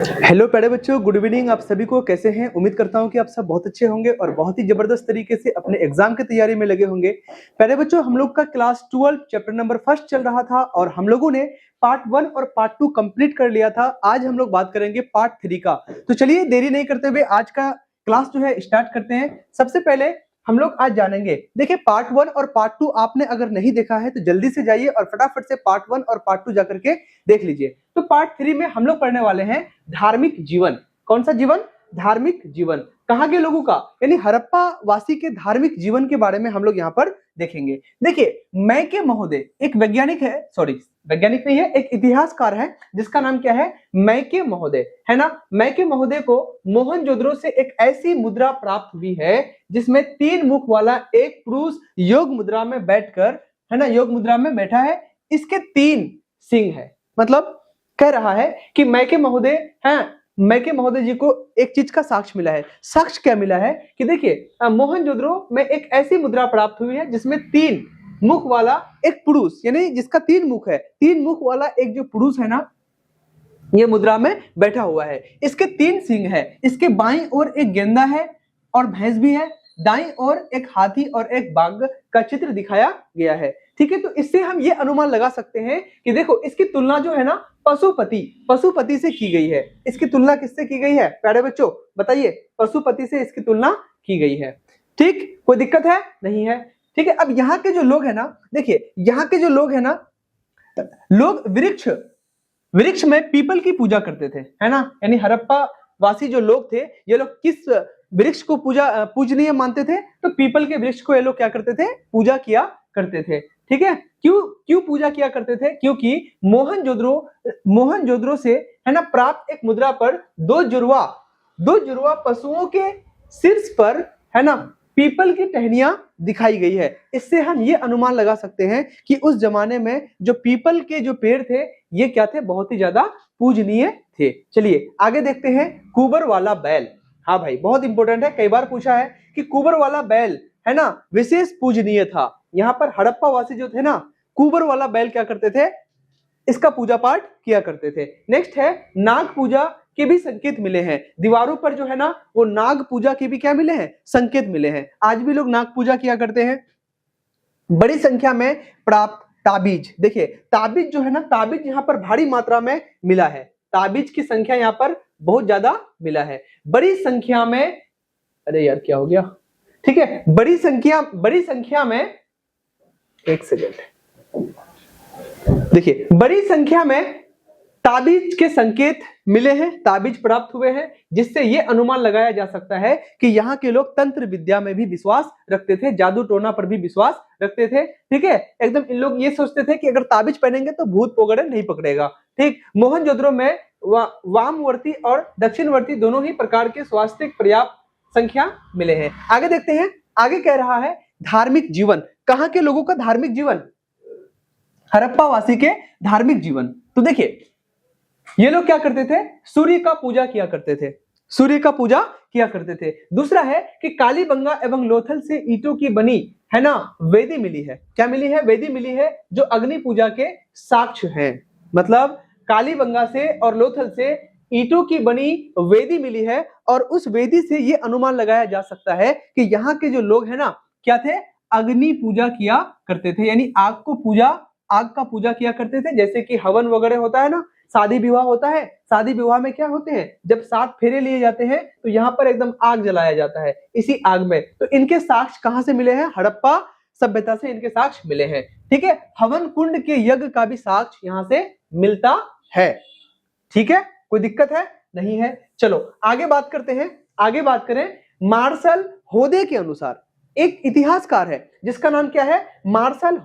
Hello प्यारे बच्चों, good evening. आप सभी को कैसे हैं? उम्मीद करता हूं कि आप सब बहुत अच्छे होंगे और बहुत ही जबरदस्त तरीके से अपने एग्जाम की तैयारी में लगे होंगे। प्यारे बच्चों, हम लोग का क्लास 12 चैप्टर नंबर फर्स्ट चल रहा था और हम लोगों ने पार्ट 1 और पार्ट 2 कंप्लीट कर लिया था। आज हम लोग बात करेंगे पार्ट 3 का। तो चलिए देरी नहीं करते हुए आज का क्लास जो है स्टार्ट करते हैं। सबसे पहले हम लोग आज जानेंगे, देखिए पार्ट 1 और पार्ट 2 आपने अगर नहीं देखा है तो जल्दी से जाइए और फटाफट से पार्ट 1 और पार्ट 2 जाकर के देख लीजिए। तो पार्ट 3 में हम लोग पढ़ने वाले हैं धार्मिक जीवन। कौन सा जीवन? धार्मिक जीवन। कहाँ के लोगों का? यानी हड़प्पा वासी के धार्मिक जीवन के बारे में हम लोग यहाँ पर देखेंगे। देखिए, मैके महोदय एक वैज्ञानिक है, सॉरी वैज्ञानिक नहीं है, एक इतिहासकार है जिसका नाम क्या है? मैके महोदय, है ना। मैके महोदय को मोहनजोदड़ो से एक ऐसी मुद्रा प्राप्त हुई है जिसमें 3 मुख वाला एक पुरुष योग मुद्रा में बैठकर, है ना, योग मुद्रा में बैठा है। इसके 3 सिंह है। मतलब कह रहा है कि मैके महोदय मैके महोदय जी को एक चीज का साक्ष्य मिला है। साक्ष्य क्या मिला है कि देखिए, मोहनजोदड़ो में एक ऐसी मुद्रा प्राप्त हुई है जिसमें 3 मुख वाला एक पुरुष, यानी जिसका 3 मुख है, 3 मुख वाला एक जो पुरुष है ना, ये मुद्रा में बैठा हुआ है। इसके 3 सिंह है। इसके बाईं ओर एक गेंदा है और भैंस भी है। दाईं ओर एक हाथी और एक बाघ का चित्र दिखाया गया है। ठीक है, तो इससे हम ये अनुमान लगा सकते हैं कि देखो, इसकी तुलना जो है ना पशुपति से की गई है। इसकी तुलना किससे की गई है प्यारे बच्चों? बताइए, पशुपति से इसकी तुलना की गई है। ठीक, कोई दिक्कत है? नहीं है। ठीक है, अब यहाँ के जो लोग है ना, देखिए यहाँ के जो लोग है ना, लोग वृक्ष में पीपल की पूजा करते थे, है ना। यानी हड़प्पा वासी जो लोग थे, ये लोग किस वृक्ष को पूजनीय मानते थे? तो पीपल के वृक्ष को ये लोग क्या करते थे? पूजा किया करते थे। ठीक है, क्यों पूजा किया करते थे? क्योंकि मोहनजोदड़ो से, है ना, प्राप्त एक मुद्रा पर दो जुड़वा पशुओं के शीर्ष पर, है ना, पीपल की टहनियां दिखाई गई है। इससे हम ये अनुमान लगा सकते हैं कि उस जमाने में जो पीपल के जो पेड़ थे, ये क्या थे? बहुत ही ज्यादा पूजनीय थे। चलिए आगे देखते हैं। कुबर वाला बैल, हाँ भाई बहुत इंपॉर्टेंट है, कई बार पूछा है कि कुबर वाला बैल, है ना, विशेष पूजनीय था। यहाँ पर हड़प्पा वासी जो थे ना, कुबर वाला बैल क्या करते थे? इसका पूजा पाठ किया करते थे। नेक्स्ट है, नाग पूजा के भी संकेत मिले हैं। दीवारों पर जो है ना, वो नाग पूजा के भी क्या मिले हैं? संकेत मिले हैं। आज भी लोग नाग पूजा किया करते हैं। बड़ी संख्या में प्राप्त ताबीज, देखिए ताबीज जो है ना, ताबीज यहाँ पर भारी मात्रा में मिला है। ताबीज की संख्या यहाँ पर बहुत ज्यादा मिला है। बड़ी संख्या में, अरे यार क्या हो गया? ठीक है, बड़ी संख्या में, एक सेकेंड, देखिए बड़ी संख्या में ताबीज के संकेत मिले हैं, ताबीज प्राप्त हुए हैं, जिससे यह अनुमान लगाया जा सकता है कि यहाँ के लोग तंत्र विद्या में भी विश्वास रखते थे, जादू टोना पर भी विश्वास रखते थे। ठीक है, एकदम इन लोग ये सोचते थे कि अगर ताबीज पहनेंगे तो भूत वगैरह नहीं पकड़ेगा। ठीक, मोहनजोदड़ो में वामवर्ती और दक्षिणवर्ती दोनों ही प्रकार के स्वास्थ्य पर्याप्त संख्या मिले हैं। आगे देखते हैं। आगे कह रहा है धार्मिक जीवन। कहाँ के लोगों का धार्मिक जीवन? हड़प्पा वासी के धार्मिक जीवन। तो देखिए, ये लोग क्या करते थे? सूर्य का पूजा किया करते थे। सूर्य का पूजा किया करते थे। दूसरा है कि कालीबंगा एवं लोथल से ईंटों की बनी, है ना, वेदी मिली है। क्या मिली है? वेदी मिली है, जो अग्नि पूजा के साक्ष्य हैं। मतलब कालीबंगा से और लोथल से ईंटों की बनी वेदी मिली है और उस वेदी से यह अनुमान लगाया जा सकता है कि यहाँ के जो लोग हैं ना, क्या थे? अग्नि पूजा किया करते थे, यानी आग का पूजा किया करते थे। जैसे कि हवन वगैरह होता है ना, शादी विवाह होता है, शादी विवाह में क्या होते हैं? जब 7 फेरे लिए जाते हैं तो यहाँ पर एकदम आग जलाया जाता है, इसी आग में। तो इनके साक्ष्य कहां से मिले हैं? हड़प्पा सभ्यता से इनके साक्ष्य मिले हैं। ठीक है, हवन कुंड के यज्ञ का भी साक्ष्य यहाँ से मिलता है। ठीक है, कोई दिक्कत है? नहीं है। चलो आगे बात करते हैं। आगे बात करें, मार्शल होदे के अनुसार, एक इतिहासकार है जिसका नाम क्या है? मार्शल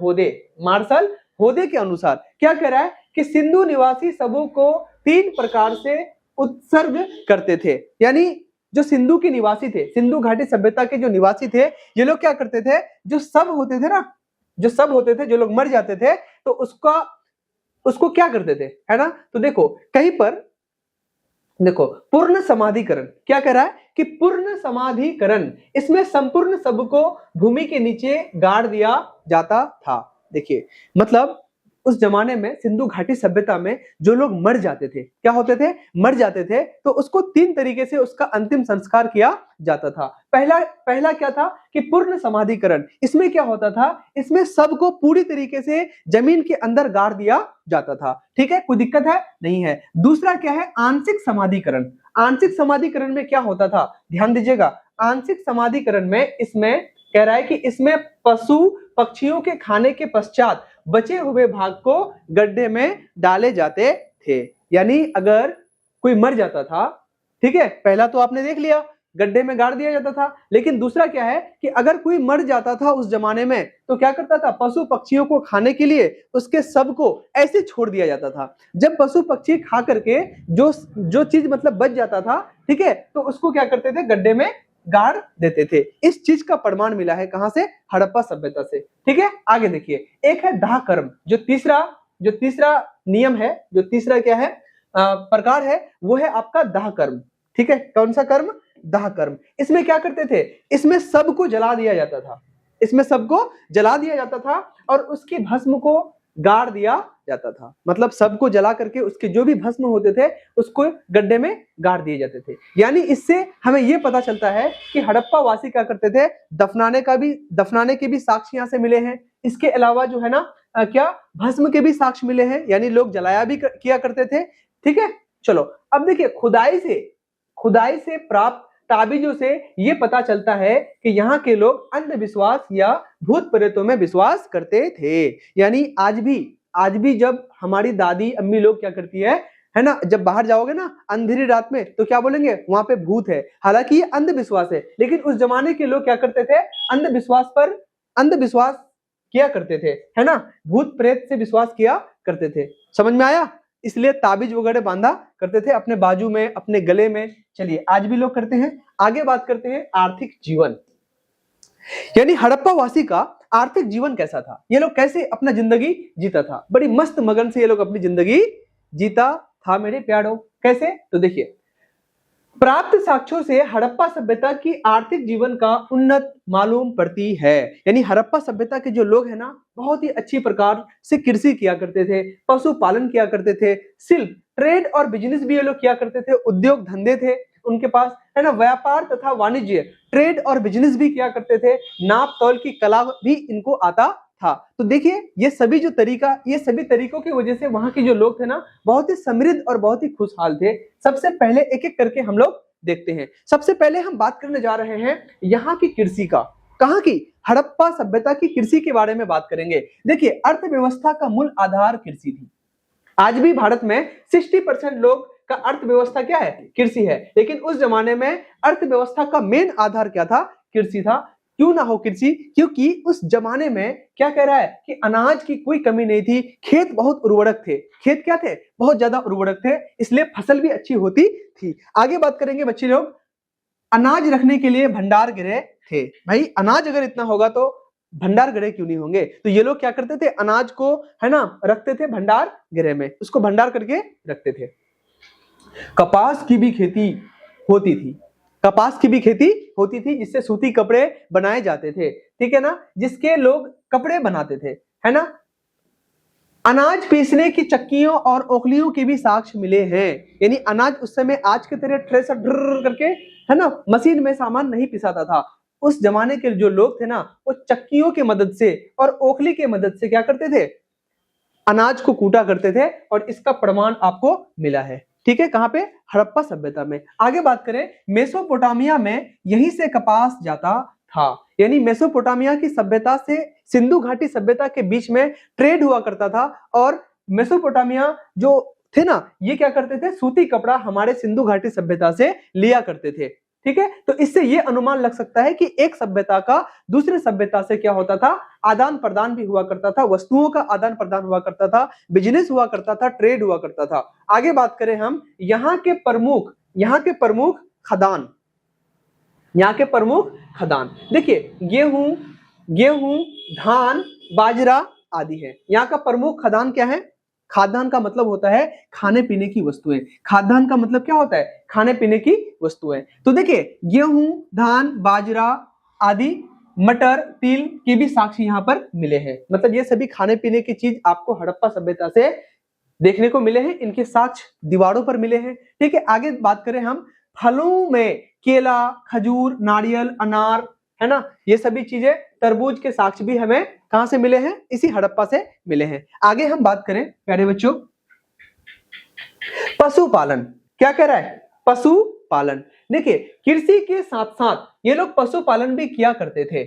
होदे के अनुसार क्या कह रहा है कि सिंधु निवासी सबों को 3 प्रकार से उत्सर्ग करते थे। यानी जो सिंधु के निवासी थे, सिंधु घाटी सभ्यता के जो निवासी थे, ये लोग क्या करते थे? जो सब होते थे ना, जो लोग मर जाते थे तो उसको क्या करते थे, है ना। तो देखो कहीं पर, देखो पूर्ण समाधिकरण क्या कह रहा है कि पूर्ण समाधिकरण, इसमें संपूर्ण सब को भूमि के नीचे गाड़ दिया जाता था। देखिए मतलब उस जमाने में सिंधु घाटी सभ्यता में जो लोग मर जाते थे, क्या होते थे, मर जाते थे, तो उसको 3 तरीके से उसका अंतिम संस्कार किया जाता था। पहला क्या था कि पूर्ण समाधिकरण। इसमें क्या होता था, इसमें सबको पूरी तरीके से जमीन के अंदर गाड़ दिया जाता था। ठीक है, कोई दिक्कत है, नहीं है। दूसरा क्या है, आंशिक समाधिकरण। आंशिक समाधिकरण में क्या होता था, ध्यान दीजिएगा, आंशिक समाधिकरण में इसमें कह रहा है कि इसमें पशु पक्षियों के खाने के पश्चात बचे हुए भाग को गड्ढे में डाले जाते थे। यानी अगर कोई मर जाता था, ठीक है, पहला तो आपने देख लिया, गड्ढे में गाड़ दिया जाता था, लेकिन दूसरा क्या है कि अगर कोई मर जाता था उस जमाने में तो क्या करता था, पशु पक्षियों को खाने के लिए उसके शव को ऐसे छोड़ दिया जाता था। जब पशु पक्षी खा करके जो चीज मतलब बच जाता था, ठीक है, तो उसको क्या करते थे, गड्ढे में गाड़ देते थे। इस चीज का प्रमाण मिला है कहां से, हड़प्पा सभ्यता से। ठीक है, आगे देखिए, एक है दाह कर्म। जो तीसरा नियम है, जो तीसरा क्या है, प्रकार है, वो है आपका दाह कर्म। ठीक है, कौन सा कर्म, दाह कर्म। इसमें क्या करते थे, इसमें सबको जला दिया जाता था, इसमें सबको जला दिया जाता था और उसकी भस्म को गाड़ दिया जाता था। मतलब सबको जला करके उसके जो भी भस्म होते थे उसको गड्ढे में गाड़ दिए जाते थे। यानी इससे हमें यह पता चलता है कि हड़प्पा वासी क्या करते थे, दफनाने के भी साक्ष्य यहाँ से मिले हैं। इसके अलावा जो है ना क्या भस्म के भी साक्ष्य मिले हैं, यानी लोग जलाया भी किया करते थे। ठीक है, चलो अब देखिए, खुदाई से प्राप्त ताबीजों से ये पता चलता है कि यहाँ के लोग अंधविश्वास या भूत प्रेतों में विश्वास करते थे। यानी आज भी जब हमारी दादी अम्मी लोग क्या करती है ना, जब बाहर जाओगे ना अंधेरी रात में तो क्या बोलेंगे, वहां पे भूत है। हालांकि ये अंधविश्वास है, लेकिन उस जमाने के लोग क्या करते थे, अंधविश्वास किया करते थे, है ना, भूत प्रेत से विश्वास किया करते थे। समझ में आया, इसलिए ताबीज वगैरह बांधा करते थे अपने बाजू में, अपने गले में। चलिए, आज भी लोग करते हैं। आगे बात करते हैं आर्थिक जीवन, यानी हड़प्पा वासी का आर्थिक जीवन कैसा था, ये लोग कैसे अपना जिंदगी जीता था। बड़ी मस्त मगन से ये लोग अपनी जिंदगी जीता था मेरे प्यारों। कैसे, तो देखिए, प्राप्त साक्ष्यों से हड़प्पा सभ्यता की आर्थिक जीवन का उन्नत मालूम पड़ती है। यानी हड़प्पा सभ्यता के जो लोग हैं ना, बहुत ही अच्छी प्रकार से कृषि किया करते थे, पशुपालन किया करते थे, शिल्प, ट्रेड और बिजनेस भी ये लोग किया करते थे, उद्योग धंधे थे उनके पास, है ना, व्यापार तथा वाणिज्य, ट्रेड और बिजनेस भी किया करते थे, नाप तौल की कला भी इनको आता था। तो देखिए, ये सभी तरीकों की वजह से वहां के जो लोग थे ना, बहुत ही समृद्ध और बहुत ही खुशहाल थे। सबसे पहले एक एक करके हम लोग देखते हैं। सबसे पहले हम बात करने जा रहे हैं यहाँ की कृषि का। कहाँ की, हड़प्पा सभ्यता की कृषि के बारे में बात करेंगे। देखिए, अर्थव्यवस्था का मूल आधार कृषि थी। आज भी भारत में 60% लोग का अर्थव्यवस्था क्या है, कृषि है। लेकिन उस जमाने में अर्थव्यवस्था का मेन आधार क्या था, कृषि था। क्यों ना हो कृषि, क्योंकि उस जमाने में क्या कह रहा है कि अनाज की कोई कमी नहीं थी, खेत बहुत उर्वरक थे, खेत क्या थे, बहुत ज्यादा उर्वरक थे, इसलिए फसल भी अच्छी होती थी। आगे बात करेंगे बच्चे लोग, अनाज रखने के लिए भंडार गृह थे। भाई अनाज अगर इतना होगा तो भंडार गृह क्यों नहीं होंगे। तो ये लोग क्या करते थे, अनाज को, है ना, रखते थे भंडार गृह में, उसको भंडार करके रखते थे। कपास की भी खेती होती थी, जिससे सूती कपड़े बनाए जाते थे। ठीक है ना, जिसके लोग कपड़े बनाते थे, है ना। अनाज पीसने की चक्कियों और ओखलियों के भी साक्ष्य मिले हैं। यानी अनाज उस समय आज के तरह थ्रेसर करके, है ना, मशीन में सामान नहीं पिसाता था। उस जमाने के जो लोग थे ना, वो चक्कियों की मदद से और ओखली के मदद से क्या करते थे, अनाज को कूटा करते थे, और इसका प्रमाण आपको मिला है। ठीक है, कहां पे, हड़प्पा सभ्यता में। आगे बात करें, मेसोपोटामिया में यहीं से कपास जाता था। यानी मेसोपोटामिया की सभ्यता से सिंधु घाटी सभ्यता के बीच में ट्रेड हुआ करता था, और मेसोपोटामिया जो थे ना, ये क्या करते थे, सूती कपड़ा हमारे सिंधु घाटी सभ्यता से लिया करते थे। ठीक है, तो इससे यह अनुमान लग सकता है कि एक सभ्यता का दूसरे सभ्यता से क्या होता था, आदान प्रदान भी हुआ करता था, वस्तुओं का आदान प्रदान हुआ करता था, बिजनेस हुआ करता था, ट्रेड हुआ करता था। आगे बात करें हम, यहाँ के प्रमुख खदान, देखिए, गेहूं, धान, बाजरा आदि है। यहाँ का प्रमुख खदान क्या है, खाद्यान्न का मतलब होता है खाने पीने की वस्तुएं। खाद्यान्न का मतलब क्या होता है, खाने पीने की वस्तुएं। तो देखिए, गेहूं, धान, बाजरा आदि मटर, तिल के भी साक्ष्य यहाँ पर मिले हैं। मतलब ये सभी खाने पीने की चीज आपको हड़प्पा सभ्यता से देखने को मिले हैं, इनके साक्ष्य दीवारों पर मिले हैं। ठीक है, आगे बात करें हम फलों में केला, खजूर, नारियल, अनार, है ना, ये सभी चीजें, तरबूज के साक्ष्य भी हमें कहां से मिले हैं? इसी हड़प्पा से मिले हैं। आगे हम बात करें प्यारे बच्चों, पशुपालन। क्या कह रहा है? पशुपालन। देखिए, कृषि के साथ साथ ये लोग पशुपालन भी किया करते थे।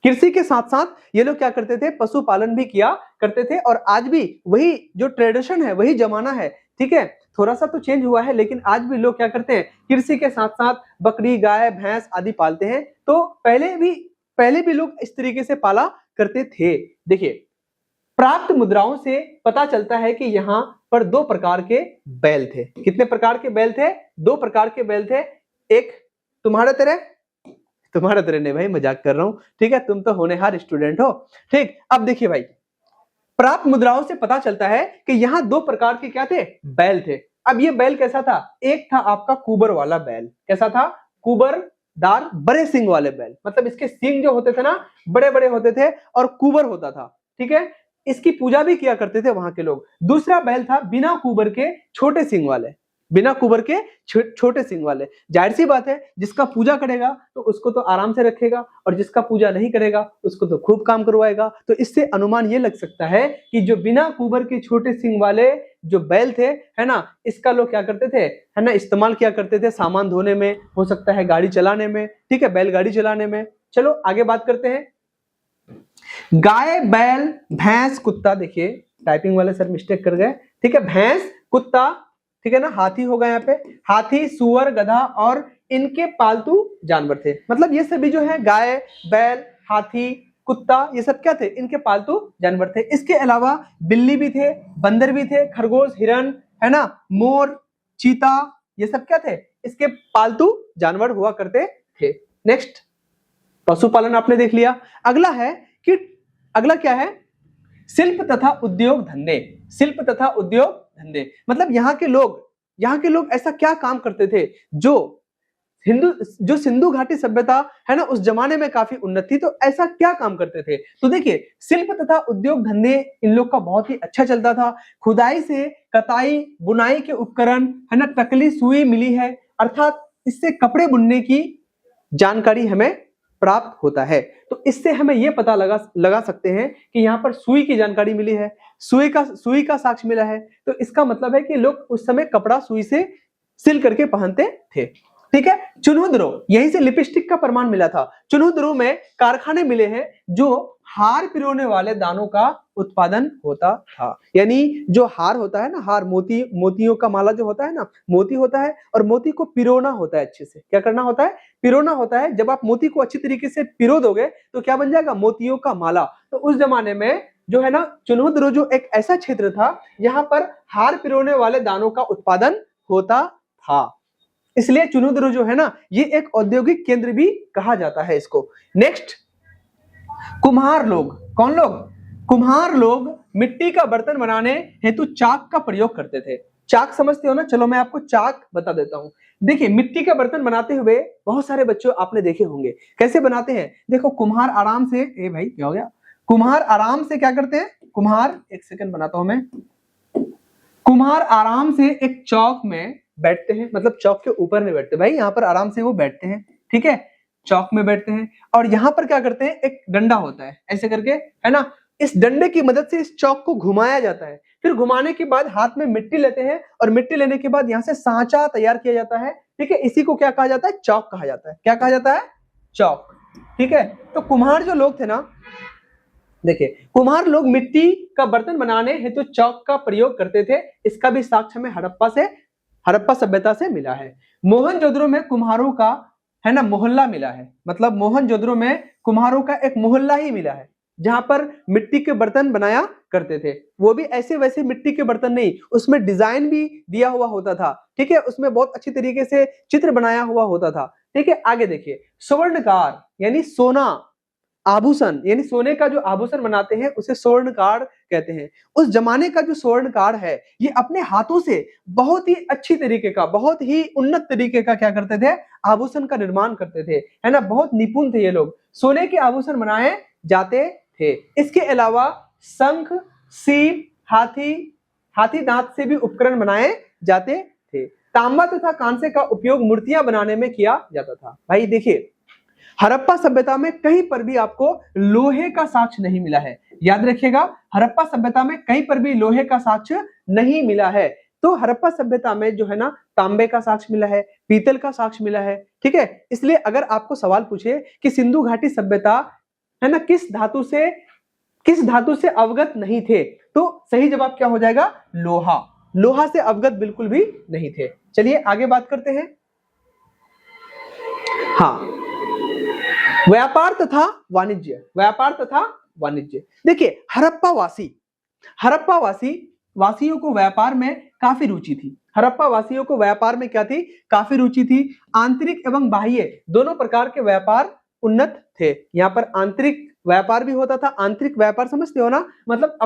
कृषि के साथ साथ ये लोग क्या करते थे? पशुपालन भी किया करते थे। और आज भी वही जो ट्रेडिशन है, वही जमाना है। ठीक है, थोड़ा सा तो चेंज हुआ है, लेकिन आज भी लोग क्या करते हैं? कृषि के साथ साथ बकरी, गाय, भैंस आदि पालते हैं। तो पहले भी लोग इस तरीके से पाला करते थे। देखिए, प्राप्त मुद्राओं से पता चलता है कि यहाँ पर दो प्रकार के बैल थे। कितने प्रकार के बैल थे? दो प्रकार के बैल थे। एक तुम्हारे तरह नहीं भाई, मजाक कर रहा हूं। ठीक है, तुम तो होनहार स्टूडेंट हो। ठीक, अब देखिए भाई, प्राप्त मुद्राओं से पता चलता है कि यहाँ दो प्रकार के क्या थे? बैल थे। अब ये बैल कैसा था? एक था आपका कुबर वाला बैल। कैसा था? कुबरदार, बड़े सींग वाले बैल। मतलब इसके सींग जो होते थे ना, बड़े बड़े होते थे और कुबर होता था। ठीक है, इसकी पूजा भी किया करते थे वहां के लोग। दूसरा बैल था बिना कुबर के छोटे सींग वाले, बिना कुबर के छोटे सींग वाले। जाहिर सी बात है, जिसका पूजा करेगा तो उसको तो आराम से रखेगा, और जिसका पूजा नहीं करेगा उसको तो खूब काम करवाएगा। तो इससे अनुमान ये लग सकता है कि जो बिना कुबर के छोटे सींग वाले जो बैल थे, है ना, इसका लोग क्या करते थे, है ना, इस्तेमाल किया करते थे सामान धोने में, हो सकता है गाड़ी चलाने में। ठीक है, बैलगाड़ी चलाने में। चलो आगे बात करते हैं। गाय, बैल, भैंस, कुत्ता। देखिए, टाइपिंग वाले सर मिस्टेक कर गए। ठीक है, भैंस, कुत्ता, ठीक है ना, हाथी होगा यहाँ पे। हाथी, सुअर, गधा और इनके पालतू जानवर थे। मतलब ये सभी जो है गाय, बैल, हाथी, कुत्ता, ये सब क्या थे? इनके पालतू जानवर थे। इसके अलावा बिल्ली भी थे, बंदर भी थे, खरगोश, हिरन, है ना, मोर, चीता, ये सब क्या थे? इसके पालतू जानवर हुआ करते थे। नेक्स्ट, पशुपालन आपने देख लिया। अगला क्या है? शिल्प तथा उद्योग धंधे। शिल्प तथा उद्योग धंधे मतलब यहाँ के लोग ऐसा क्या काम करते थे जो सिंधु घाटी सभ्यता है ना, उस जमाने में काफी उन्नत थी। तो ऐसा क्या काम करते थे? तो देखिए, शिल्प तथा उद्योग धंधे इन लोग का बहुत ही अच्छा चलता था। खुदाई से कताई, बुनाई के उपकरण, है ना, टकली, सुई मिली है। अर्थात इससे कपड़े बुनने की जानकारी हमें प्राप्त होता है। तो इससे हमें यह पता लगा सकते हैं कि यहाँ पर सुई की जानकारी मिली है, सुई का साक्ष्य मिला है। तो इसका मतलब है कि लोग उस समय कपड़ा सुई से सिल करके पहनते थे। ठीक है, चुन्हुद्रो, यहीं से लिपस्टिक का प्रमाण मिला था। चुन्हुद्रो में कारखाने मिले हैं जो हार पिरोने वाले दानों का उत्पादन होता था। यानी जो हार होता है ना, हार, मोतियों का माला जो होता है ना, मोती होता है, और मोती को पिरोना होता है अच्छे से। क्या करना होता है? पिरोना होता है। जब आप मोती को अच्छी तरीके से पिरो दोगे तो क्या बन जाएगा? मोतियों का माला। तो उस जमाने में जो है ना, चुन्हुद्रो जो एक ऐसा क्षेत्र था यहाँ पर हार पिरोने वाले दानों का उत्पादन होता था। इसलिए चुन्हुद्रो जो है ना, ये एक औद्योगिक केंद्र भी कहा जाता है इसको। नेक्स्ट, कुम्हार लोग। कौन लोग? कुम्हार लोग मिट्टी का बर्तन बनाने हेतु चाक का प्रयोग करते थे। चाक समझते हो ना? चलो मैं आपको चाक बता देता हूं। देखिए, मिट्टी का बर्तन बनाते हुए बहुत सारे बच्चों आपने देखे होंगे। कैसे बनाते हैं? देखो, कुम्हार आराम से, ए भाई क्या हो गया? कुम्हार आराम से क्या करते हैं? कुम्हार, एक सेकंड बनाता हूं मैं। कुम्हार आराम से एक चौक में बैठते हैं। मतलब चौक के ऊपर नहीं बैठते भाई, यहाँ पर आराम से वो बैठते हैं। ठीक है, चौक में बैठते हैं। और यहाँ पर क्या करते हैं? एक डंडा होता है ऐसे करके, है ना, इस डंडे की मदद से इस चौक को घुमाया जाता है। फिर घुमाने के बाद हाथ में मिट्टी लेते हैं, और मिट्टी लेने के बाद यहाँ से सांचा तैयार किया जाता है। ठीक है, इसी को क्या कहा जाता है? चौक कहा जाता है। क्या कहा जाता है? चौक। ठीक है, तो कुम्हार जो लोग थे ना, देखिए, कुम्हार लोग मिट्टी का बर्तन बनाने हेतु तो चौक का प्रयोग करते थे। इसका भी साक्ष्य हमें हड़प्पा सभ्यता से मिला है। मोहनजोदड़ो में कुम्हारों का, है ना, मोहल्ला मिला है। मतलब मोहनजोदड़ो में कुम्हारों का एक मोहल्ला ही मिला है जहां पर मिट्टी के बर्तन बनाया करते थे। वो भी ऐसे वैसे मिट्टी के बर्तन नहीं, उसमें डिजाइन भी दिया हुआ होता था। ठीक है, उसमें बहुत अच्छी तरीके से चित्र बनाया हुआ होता था। ठीक है, आगे देखिए, स्वर्णकार यानी सोना आभूषण यानी सोने का जो आभूषण बनाते हैं उसे स्वर्णकार कहते हैं। उस जमाने का जो स्वर्णकार है ये अपने हाथों से बहुत ही अच्छी तरीके का, बहुत ही उन्नत तरीके का क्या करते थे, आभूषण का निर्माण करते थे, है ना। बहुत निपुण थे ये लोग, सोने के आभूषण बनाए जाते थे। इसके अलावा शंख, सीप, हाथी दांत से भी उपकरण बनाए जाते थे। तांबा तथा कांसे का उपयोग मूर्तियां बनाने में किया जाता था। भाई देखिए, हड़प्पा सभ्यता में कहीं पर भी आपको लोहे का साक्ष्य नहीं मिला है। याद रखिएगा, हड़प्पा सभ्यता में कहीं पर भी लोहे का साक्ष्य नहीं मिला है। तो हड़प्पा सभ्यता में जो है ना, तांबे का साक्ष्य मिला है, पीतल का साक्ष्य मिला है, ठीक है। इसलिए अगर आपको सवाल पूछे कि सिंधु घाटी सभ्यता है ना किस धातु से अवगत नहीं थे, तो सही जवाब क्या हो जाएगा, लोहा। लोहा से अवगत बिल्कुल भी नहीं थे। चलिए आगे बात करते हैं। हाँ, व्यापार तथा वाणिज्य, व्यापार तथा वाणिज्य। देखिए, हड़प्पा वासियों को व्यापार में काफी रुचि थी। हड़प्पा वासियों को व्यापार में क्या थी, काफी रुचि थी। आंतरिक एवं बाह्य दोनों प्रकार के व्यापार उन्नत थे। यहाँ पर आंतरिक व्यापार भी होता था। आंतरिक व्यापार समझते हो ना, मतलब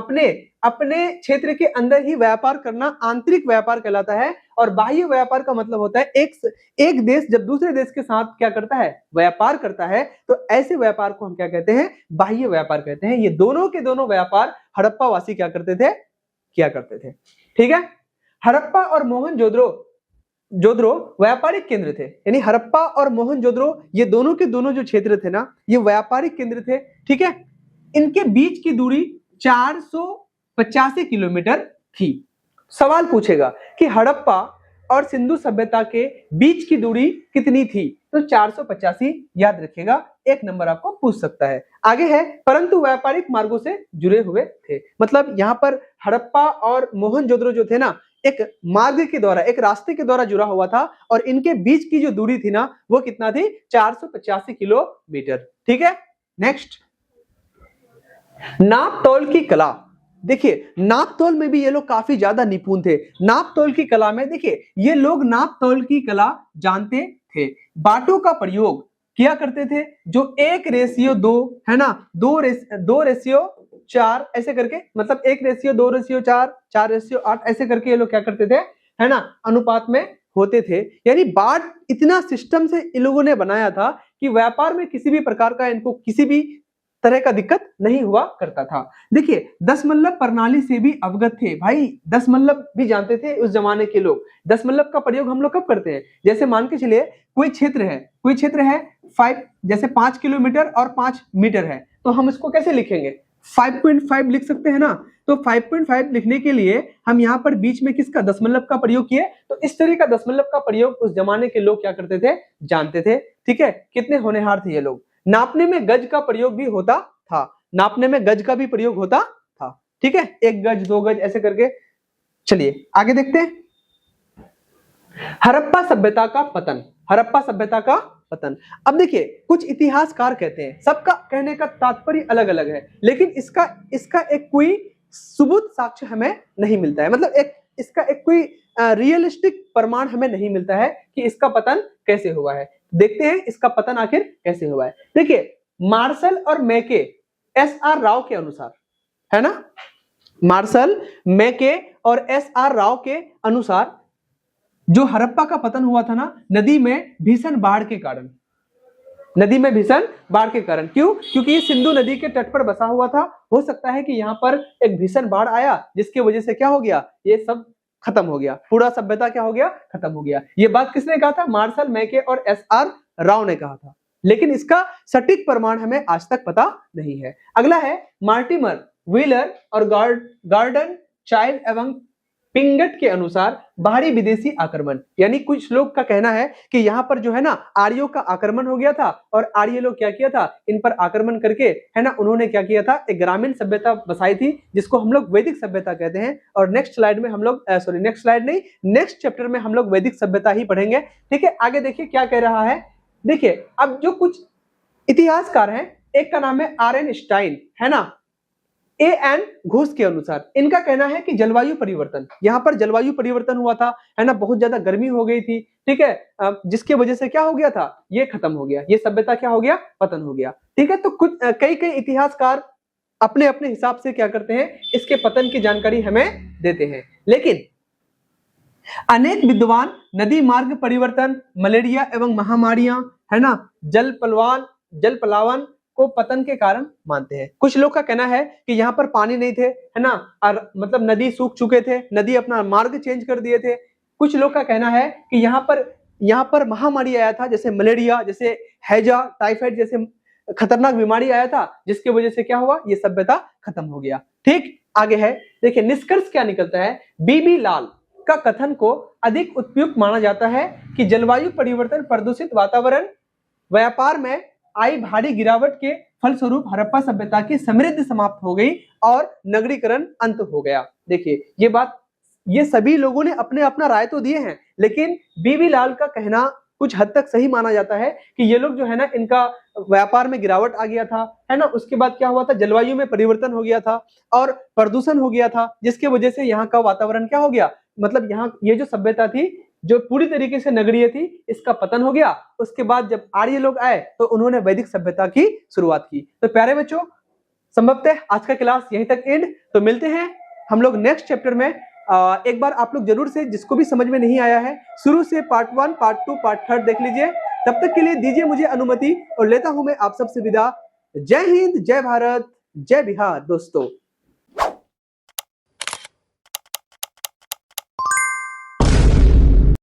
अपने क्षेत्र के अंदर ही व्यापार करना आंतरिक व्यापार कहलाता है। और बाह्य व्यापार का मतलब होता है एक देश जब दूसरे देश के साथ क्या करता है, व्यापार करता है, तो ऐसे व्यापार को हम क्या कहते हैं, बाह्य व्यापार कहते हैं। ये दोनों के दोनों व्यापार हड़प्पा वासी क्या करते थे, किया करते थे, ठीक है। हड़प्पा और मोहनजोदड़ो व्यापारिक केंद्र थे। यानी हड़प्पा और मोहनजोदड़ो ये दोनों के दोनों जो क्षेत्र थे ना, ये व्यापारिक केंद्र थे, ठीक है। इनके बीच की दूरी 485 किलोमीटर थी। सवाल पूछेगा कि हड़प्पा और सिंधु सभ्यता के बीच की दूरी कितनी थी, तो 485 याद रखिएगा, एक नंबर आपको पूछ सकता है। आगे है, परंतु व्यापारिक मार्गों से जुड़े हुए थे। मतलब यहाँ पर हड़प्पा और मोहनजोदड़ो जो थे ना, एक मार्ग के द्वारा, एक रास्ते के द्वारा जुड़ा हुआ था, और इनके बीच की जो दूरी थी ना, वो कितना थी, 485 किलोमीटर, ठीक है। नेक्स्ट, नाप तौल की कला। देखिए, नाप तौल में भी ये लोग काफी ज्यादा निपुण थे। नाप तौल की कला में देखिए, ये लोग नाप तौल की कला जानते थे। बाटों का प्रयोग किया करते थे, जो 1:2 है ना, 2:4 ऐसे करके, मतलब 1:2:4, 4:8 ऐसे करके ये लोग क्या करते थे, है ना, अनुपात में होते थे। यानी बाट इतना सिस्टम से इन लोगों ने बनाया था कि व्यापार में किसी भी प्रकार का इनको किसी भी तरह का दिक्कत नहीं हुआ करता था। देखिए, दशमलव प्रणाली से भी अवगत थे। भाई, दशमलव भी जानते थे उस जमाने के लोग। दशमलव का प्रयोग हम लोग कब करते हैं, जैसे मान के चलिए कोई क्षेत्र है 5 किलोमीटर और 5 मीटर है, तो हम इसको कैसे लिखेंगे, 5.5 लिख सकते हैं ना। तो 5.5 लिखने के लिए हम यहाँ पर बीच में किसका, दशमलव का प्रयोग किए। तो इस तरह का दशमलव का प्रयोग उस जमाने के लोग क्या करते थे, जानते थे, ठीक है। कितने होनहार थे ये लोग। नापने में गज का प्रयोग भी होता था, नापने में गज का भी प्रयोग होता था, ठीक है, 1 गज 2 गज ऐसे करके। चलिए आगे देखते हैं। हड़प्पा सभ्यता का पतन, हड़प्पा सभ्यता का पतन। अब देखिए, कुछ इतिहासकार कहते हैं, सबका कहने का तात्पर्य अलग अलग है, लेकिन इसका एक कोई सबूत साक्ष्य हमें नहीं मिलता है। मतलब इसका एक कोई रियलिस्टिक प्रमाण हमें नहीं मिलता है कि इसका पतन कैसे हुआ है। देखते हैं इसका पतन आखिर कैसे हुआ है। देखिए, मार्शल और मैके SR राव के अनुसार, है ना, मार्शल, मैके और SR राव के अनुसार जो हड़प्पा का पतन हुआ था ना, नदी में भीषण बाढ़ के कारण, क्यों, क्योंकि ये सिंधु नदी के तट पर बसा हुआ था। हो सकता है कि यहाँ पर एक भीषण बाढ़ आया, जिसकी वजह से क्या हो गया, ये सब खत्म हो गया, पूरा सभ्यता क्या हो गया, खत्म हो गया। ये बात किसने कहा था, मार्शल, मैके और SR राव ने कहा था, लेकिन इसका सटीक प्रमाण हमें आज तक पता नहीं है। अगला है मार्टिमर, व्हीलर और गार्डन चाइल्ड एवं पिंगट के अनुसार बाहरी विदेशी आक्रमण। यानी कुछ लोग का कहना है कि यहाँ पर जो है ना, आर्यों का आक्रमण हो गया था, और आर्य लोग क्या किया था, इन पर आक्रमण करके, है ना, उन्होंने क्या किया था, एक ग्रामीण सभ्यता बसाई थी, जिसको हम लोग वैदिक सभ्यता कहते हैं। और नेक्स्ट स्लाइड में हम लोग नेक्स्ट चैप्टर में हम लोग वैदिक सभ्यता ही पढ़ेंगे, ठीक है। आगे देखिए क्या कह रहा है। देखिए, अब जो कुछ इतिहासकार हैं, एक का नाम है RN स्टाइन, है ना, एएन घोष के अनुसार इनका कहना है कि जलवायु परिवर्तन, यहाँ पर जलवायु परिवर्तन हुआ था, है ना, बहुत ज्यादा गर्मी हो गई थी, ठीक है, जिसके वजह से क्या हो गया था, ये खत्म हो गया, ये सभ्यता क्या हो गया, पतन हो गया, ठीक है। तो कुछ कई कई इतिहासकार अपने अपने हिसाब से क्या करते हैं, इसके पतन की जानकारी हमें देते हैं। लेकिन अनेक विद्वान नदी मार्ग परिवर्तन, मलेरिया एवं महामारियां, है ना, जल पलावन को पतन के कारण मानते हैं। कुछ लोग का कहना है कि यहाँ पर पानी नहीं थे, है ना, और मतलब नदी सूख चुके थे, नदी अपना मार्ग चेंज कर दिए थे। कुछ लोग का कहना है कि यहाँ पर महामारी आया था, जैसे मलेरिया, जैसे हैजा, टाइफाइड जैसे खतरनाक बीमारी आया था, जिसकी वजह से क्या हुआ, ये सभ्यता खत्म हो गया। ठीक, आगे है, देखिए निष्कर्ष क्या निकलता है। बीबी लाल का कथन को अधिक उपयुक्त माना जाता है कि जलवायु परिवर्तन, प्रदूषित वातावरण, व्यापार में आई भारी गिरावट के फलस्वरूप हड़प्पा सभ्यता की समृद्धि समाप्त हो गई और नगरीकरण अंत हो गया। देखिए ये बात, ये सभी लोगों ने अपने अपना राय तो दिए हैं, लेकिन बीबी लाल का कहना कुछ हद तक सही माना जाता है कि ये लोग जो है ना, इनका व्यापार में गिरावट आ गया था, है ना, उसके बाद क्या हुआ था, जलवायु में परिवर्तन हो गया था और प्रदूषण हो गया था, जिसके वजह से यहाँ का वातावरण क्या हो गया, मतलब यहाँ ये जो सभ्यता थी, जो पूरी तरीके से नगरीय थी, इसका पतन हो गया। उसके बाद जब आर्य लोग आए तो उन्होंने वैदिक सभ्यता की शुरुआत की। तो प्यारे बच्चों, संभवतः आज का क्लास यहीं तक एंड। तो मिलते हैं हम लोग नेक्स्ट चैप्टर में। एक बार आप लोग जरूर से, जिसको भी समझ में नहीं आया है, शुरू से पार्ट 1, पार्ट 2, पार्ट 3 देख लीजिए। तब तक के लिए दीजिए मुझे अनुमति और लेता हूं मैं आप सबसे विदा। जय हिंद, जय भारत, जय बिहार दोस्तों।